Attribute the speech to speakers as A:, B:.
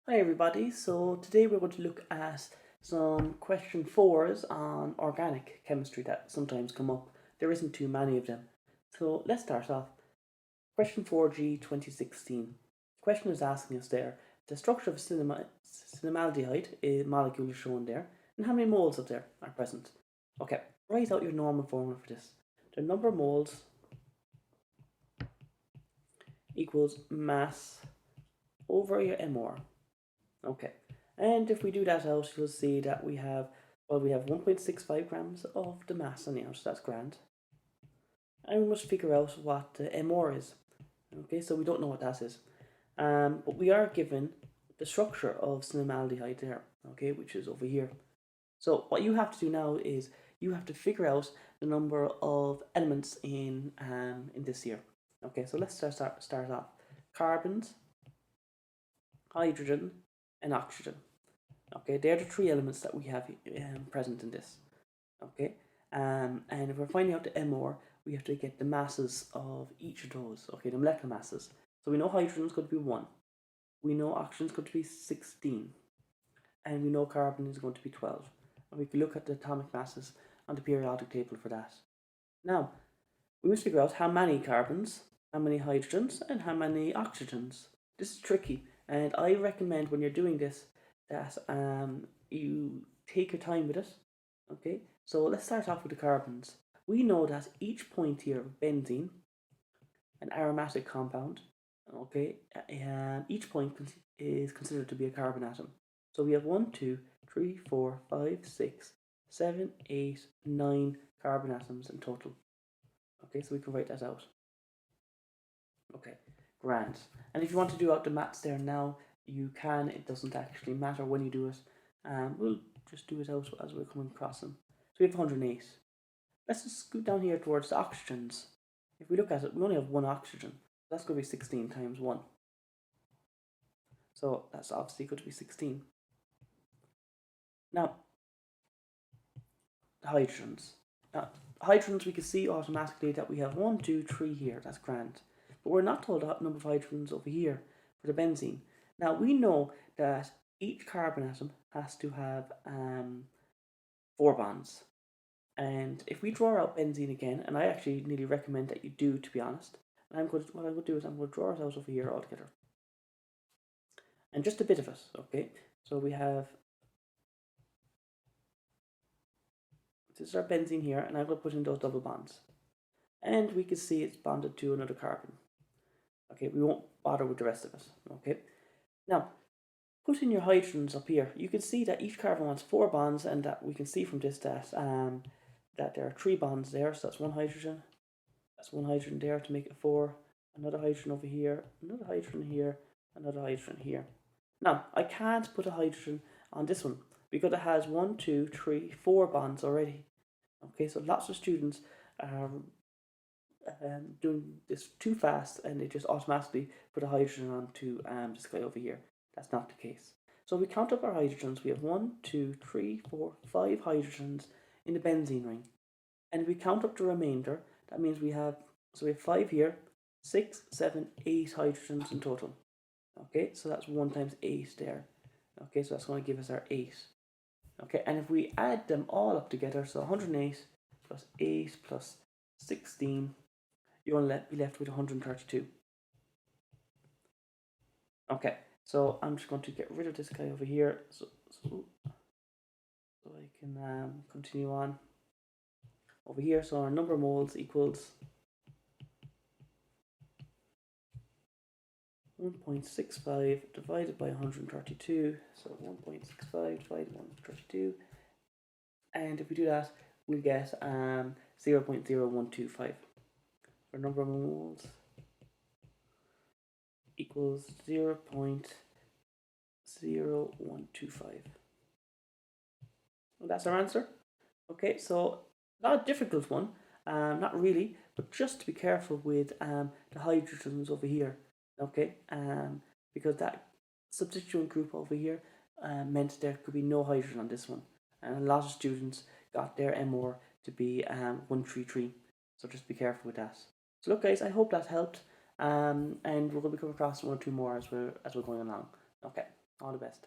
A: Hi everybody, so today we're going to look at some question 4s on organic chemistry that sometimes come up. There isn't too many of them. So let's start off. Question 4g 2016. The question is asking us there, the structure of cinnamaldehyde molecule is shown there, and how many moles of there are present. Okay, write out your normal formula for this. The number of moles equals mass over your MR. Okay, and if we do that out, you'll see that we have 1.65 grams of the mass on the ounce, that's grand. And we must figure out what the MR is. Okay, so we don't know what that is. But we are given the structure of cinnamaldehyde there, okay, which is over here. So what you have to do now is you have to figure out the number of elements in this here. Okay, so let's start off. Carbons, hydrogen, and oxygen. Okay, they're the three elements that we have present in this. Okay, and if we're finding out the MR, we have to get the masses of each of those. Okay, the molecular masses. So we know hydrogen is going to be 1. We know oxygen is going to be 16. And we know carbon is going to be 12. And we can look at the atomic masses on the periodic table for that. Now, we must figure out how many carbons, how many hydrogens, and how many oxygens. This is tricky, and I recommend when you're doing this that you take your time with it. Okay, so let's start off with the carbons. We know that each point here of benzene, an aromatic compound, okay, each point is considered to be a carbon atom. So we have 1, 2, 3, 4, 5, 6, 7, 8, 9 carbon atoms in total. Okay, so we can write that out. Okay, grand. And if you want to do out the maths there now, you can. It doesn't actually matter when you do it. We'll just do it out as we're coming across them. So we have 108. Let's just scoot down here towards the oxygens. If we look at it, we only have one oxygen. That's going to be 16 times 1. So that's obviously going to be 16. Now, the hydrogens. Now, hydrogens, we can see automatically that we have 1, 2, 3 here. That's grand. But we're not told the number of hydrogens over here for the benzene. Now, we know that each carbon atom has to have 4 bonds. And if we draw out benzene again, and I actually nearly recommend that you do, to be honest, what I'm going to do is I'm going to draw it out over here altogether. And just a bit of it, okay? So we have, this is our benzene here, and I'm going to put in those double bonds. And we can see it's bonded to another carbon. Okay, we won't bother with the rest of it, okay? Now, put in your hydrogens up here. You can see that each carbon wants 4 bonds, and that we can see from this that there are 3 bonds there, so that's 1 hydrogen. That's 1 hydrogen there to make it 4. Another hydrogen over here, another hydrogen here, another hydrogen here. Now, I can't put a hydrogen on this one because it has 1, 2, 3, 4 bonds already. Okay, so lots of students are doing this too fast and they just automatically put a hydrogen onto this guy over here. That's not the case. So we count up our hydrogens. We have 1, 2, 3, 4, 5 hydrogens in the benzene ring. And if we count up the remainder, that means we have 5 here, 6, 7, 8 hydrogens in total. Okay, so that's 1 times 8 there. Okay, so that's going to give us our 8. Okay, and if we add them all up together, so 108 plus 8 plus 16, you're going to be left with 132. Okay, so I'm just going to get rid of this guy over here so I can continue on over here. So our number of moles equals 1.65 divided by 132, so 1.65 divided by 132, and if we do that, we'll get 0.0125. Our number of moles equals 0.0125. And that's our answer. Okay, so not a difficult one, not really, but just to be careful with the hydrogens over here. Okay, because that substituent group over here meant there could be no hydrogen on this one, and a lot of students got their MR to be 133. So just be careful with that. So look, guys, I hope that helped, and we're going to be coming across 1 or 2 more as we're going along. Okay. All the best.